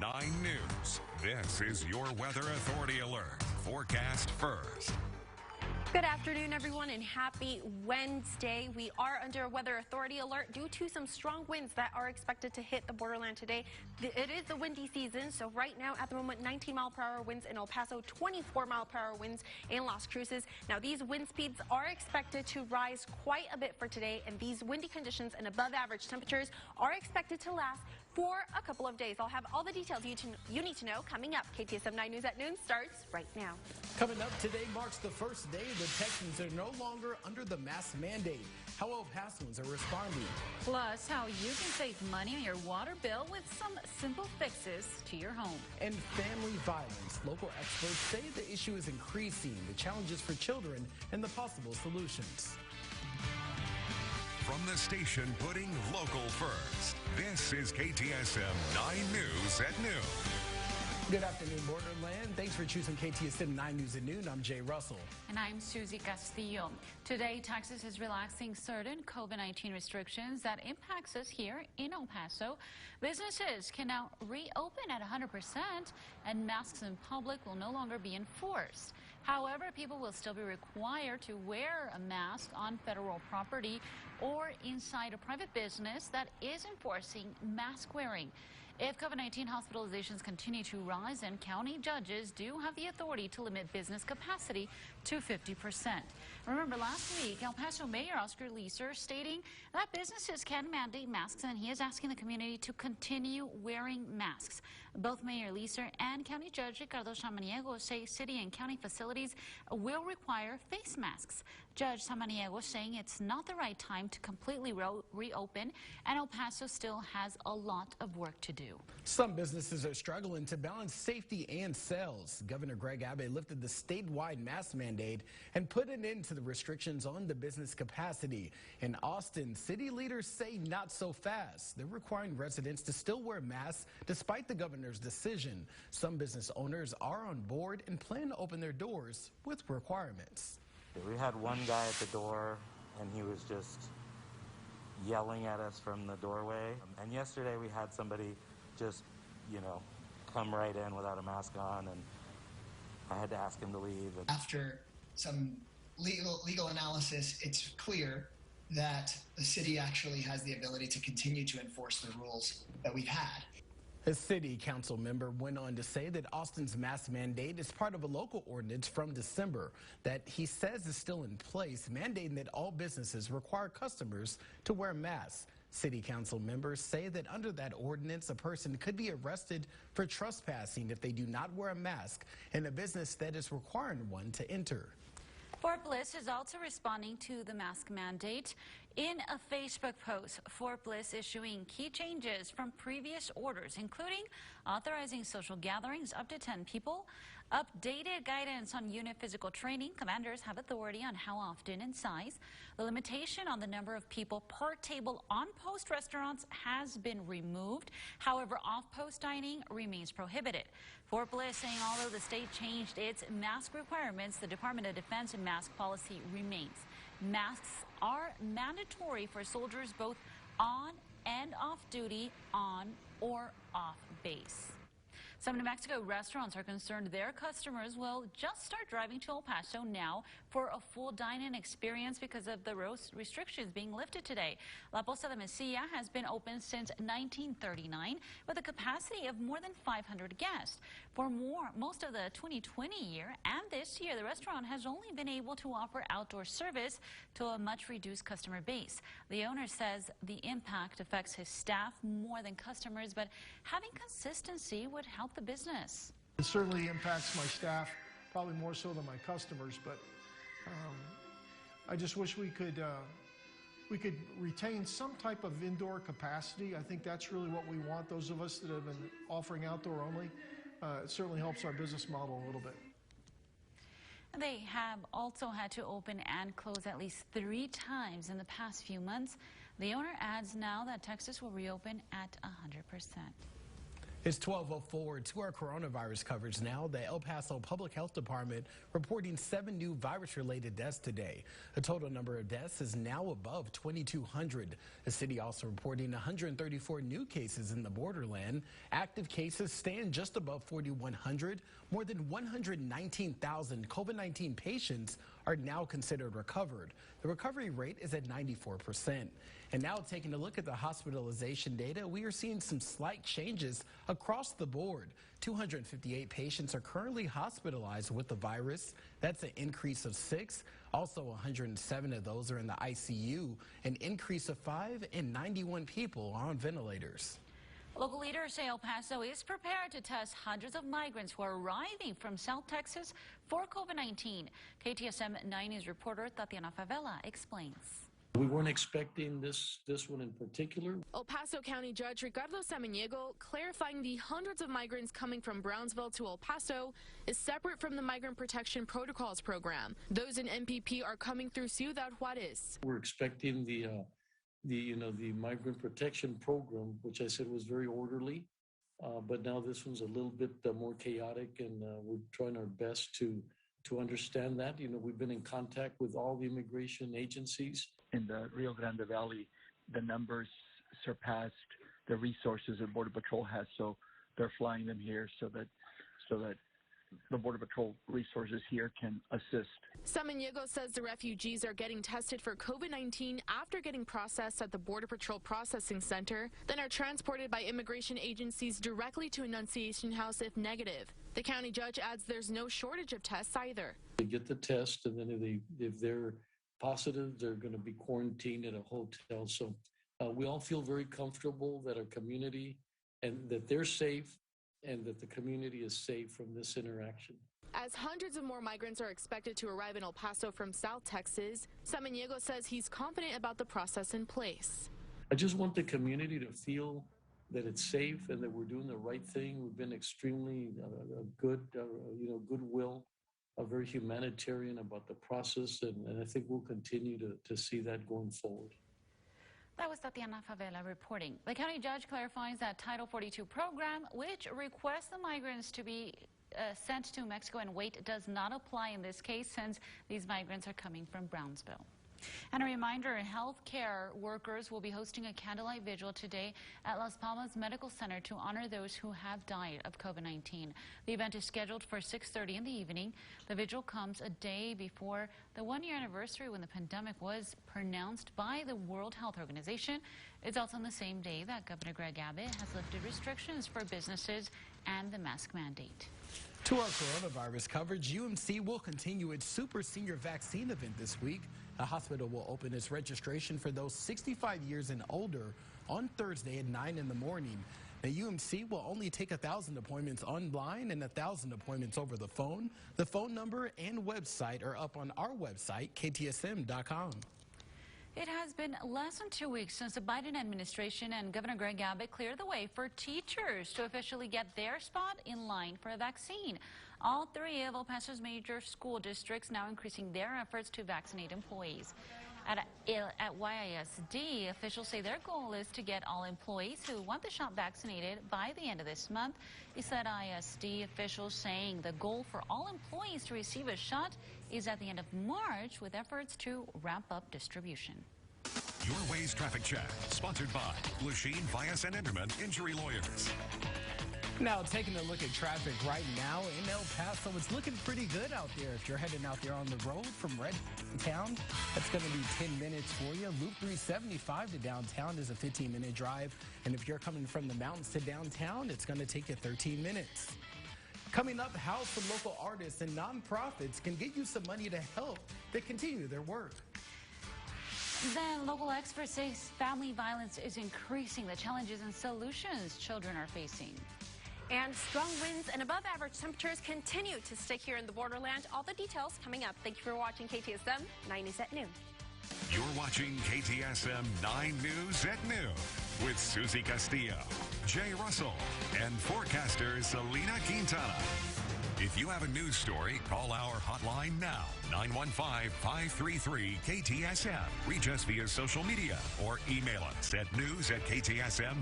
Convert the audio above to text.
9 News. This is your Weather Authority Alert. Forecast first. Good afternoon, everyone, and happy Wednesday. We are under a weather authority alert due to some strong winds that are expected to hit the borderland today. It is the windy season, so right now at the moment 19-mile-per-hour winds in El Paso, 24-mile-per-hour winds in Las Cruces. Now these wind speeds are expected to rise quite a bit for today, and these windy conditions and above average temperatures are expected to last for a couple of days. I'll have all the details you need to know coming up. KTSM 9 News at noon starts right now. Coming up today marks the first day the Texans are no longer under the mask mandate. How El Pasoans are responding. Plus, how you can save money on your water bill with some simple fixes to your home. And family violence. Local experts say the issue is increasing, the challenges for children, and the possible solutions. From the station putting local first, this is KTSM 9 News at noon. Good afternoon, Borderland. Thanks for choosing KTSM 9 News at noon. I'm Jay Russell. And I'm Susie Castillo. Today, Texas is relaxing certain COVID-19 restrictions that impacts us here in El Paso. Businesses can now reopen at 100%, and masks in public will no longer be enforced. However, people will still be required to wear a mask on federal property or inside a private business that is enforcing mask wearing. If COVID-19 hospitalizations continue to rise, then county judges do have the authority to limit business capacity to 50%. Remember, last week, El Paso Mayor Oscar Leeser stating that businesses can mandate masks, and he is asking the community to continue wearing masks. Both Mayor Leeser and County Judge Ricardo Samaniego say city and county facilities will require face masks. Judge Samaniego saying it's not the right time to completely reopen, and El Paso still has a lot of work to do. Some businesses are struggling to balance safety and sales. Governor Greg Abbott lifted the statewide mask mandate and put an end to the restrictions on the business capacity. In Austin, city leaders say not so fast. They're requiring residents to still wear masks despite the governor's decision. Some business owners are on board and plan to open their doors with requirements. We had one guy at the door, and he was just yelling at us from the doorway. And yesterday we had somebody just, come right in without a mask on, and I had to ask him to leave. After some legal analysis, it's clear that the city actually has the ability to continue to enforce the rules that we've had. A city council member went on to say that Austin's mask mandate is part of a local ordinance from December that he says is still in place, mandating that all businesses require customers to wear masks. City council members say that under that ordinance, a person could be arrested for trespassing if they do not wear a mask in a business that is requiring one to enter. Fort Bliss is also responding to the mask mandate. In a Facebook post, Fort Bliss issuing key changes from previous orders, including authorizing social gatherings up to 10 people, updated guidance on unit physical training. Commanders have authority on how often and size. The limitation on the number of people per table on post restaurants has been removed. However, off-post dining remains prohibited. Fort Bliss saying although the state changed its mask requirements, the Department of Defense and mask policy remains. Masks are mandatory for soldiers both on and off duty, on or off base. Some New Mexico restaurants are concerned their customers will just start driving to El Paso now for a full dine-in experience because of the restrictions being lifted today. La Posta de Mesilla has been open since 1939 with a capacity of more than 500 guests. For most of the 2020 year and this year, the restaurant has only been able to offer outdoor service to a much reduced customer base. The owner says the impact affects his staff more than customers, but having consistency would help the business. It certainly impacts my staff, probably more so than my customers, but I just wish we could retain some type of indoor capacity. I think that's really what we want, those of us that have been offering outdoor only. It certainly helps our business model a little bit. They have also had to open and close at least 3 times in the past few months. The owner adds now that Texas will reopen at 100%. It's 12:04 to our coronavirus coverage now. The El Paso Public Health Department reporting 7 new virus-related deaths today. The total number of deaths is now above 2,200. The city also reporting 134 new cases in the borderland. Active cases stand just above 4,100. More than 119,000 COVID-19 patients are now considered recovered. The recovery rate is at 94%. And now taking a look at the hospitalization data, we are seeing some slight changes across the board. 258 patients are currently hospitalized with the virus. That's an increase of 6. Also, 107 of those are in the ICU, an increase of 5, and 91 people are on ventilators. Local leaders say El Paso is prepared to test hundreds of migrants who are arriving from South Texas for COVID-19. KTSM 9 News reporter Tatiana Favela explains. We weren't expecting this one in particular. El Paso County Judge Ricardo Samaniego clarifying the hundreds of migrants coming from Brownsville to El Paso is separate from the Migrant Protection Protocols program. Those in MPP are coming through Ciudad Juarez. We're expecting the Migrant Protection Program, which I said was very orderly, but now this one's a little bit more chaotic, and we're trying our best to understand that. We've been in contact with all the immigration agencies. In the Rio Grande Valley, the numbers surpassed the resources that Border Patrol has, so they're flying them here so that the Border Patrol resources here can assist. Samaniego says the refugees are getting tested for COVID-19 after getting processed at the Border Patrol Processing Center, then are transported by immigration agencies directly to Annunciation House if negative. The county judge adds there's no shortage of tests either. They get the test, and then if they're positive, they're going to be quarantined at a hotel. So we all feel very comfortable that our community and that they're safe and that the community is safe from this interaction. As hundreds of more migrants are expected to arrive in El Paso from South Texas, Samaniego says he's confident about the process in place. I just want the community to feel that it's safe and that we're doing the right thing. We've been extremely goodwill, very humanitarian about the process, and I think we'll continue to see that going forward. That was Tatiana Favela reporting. The county judge clarifies that Title 42 program, which requests the migrants to be sent to Mexico and wait, does not apply in this case since these migrants are coming from Brownsville. And a reminder, healthcare workers will be hosting a candlelight vigil today at Las Palmas Medical Center to honor those who have died of COVID-19. The event is scheduled for 6:30 in the evening. The vigil comes a day before the one-year anniversary when the pandemic was pronounced by the World Health Organization. It's also on the same day that Governor Greg Abbott has lifted restrictions for businesses and the mask mandate. To our coronavirus coverage, UMC will continue its Super Senior Vaccine event this week. The hospital will open its registration for those 65 years and older on Thursday at 9 in the morning. The UMC will only take 1,000 appointments online and 1,000 appointments over the phone. The phone number and website are up on our website, ktsm.com. It has been less than 2 weeks since the Biden administration and Governor Greg Abbott cleared the way for teachers to officially get their spot in line for a vaccine. All 3 of El Paso's major school districts now increasing their efforts to vaccinate employees. At YISD, officials say their goal is to get all employees who want the shot vaccinated by the end of this month. He said ISD officials saying the goal for all employees to receive a shot is at the end of March, with efforts to ramp up distribution. Your Ways Traffic Check, sponsored by Lachine Bias and Enderman Injury Lawyers. Now, taking a look at traffic right now in El Paso, it's looking pretty good out there. If you're heading out there on the road from Red Town, that's going to be 10 minutes for you. Loop 375 to downtown is a 15-minute drive. And if you're coming from the mountains to downtown, it's going to take you 13 minutes. Coming up, how some local artists and nonprofits can get you some money to help they continue their work. Then local experts say family violence is increasing the challenges and solutions children are facing. And strong winds and above average temperatures continue to stick here in the borderland. All the details coming up. Thank you for watching KTSM 9 News at noon. You're watching KTSM 9 News at noon with Susie Castillo, Jay Russell, and forecaster Selena Quintana. If you have a news story, call our hotline now, 915-533-KTSM. Reach us via social media or email us at news@ktsm.com.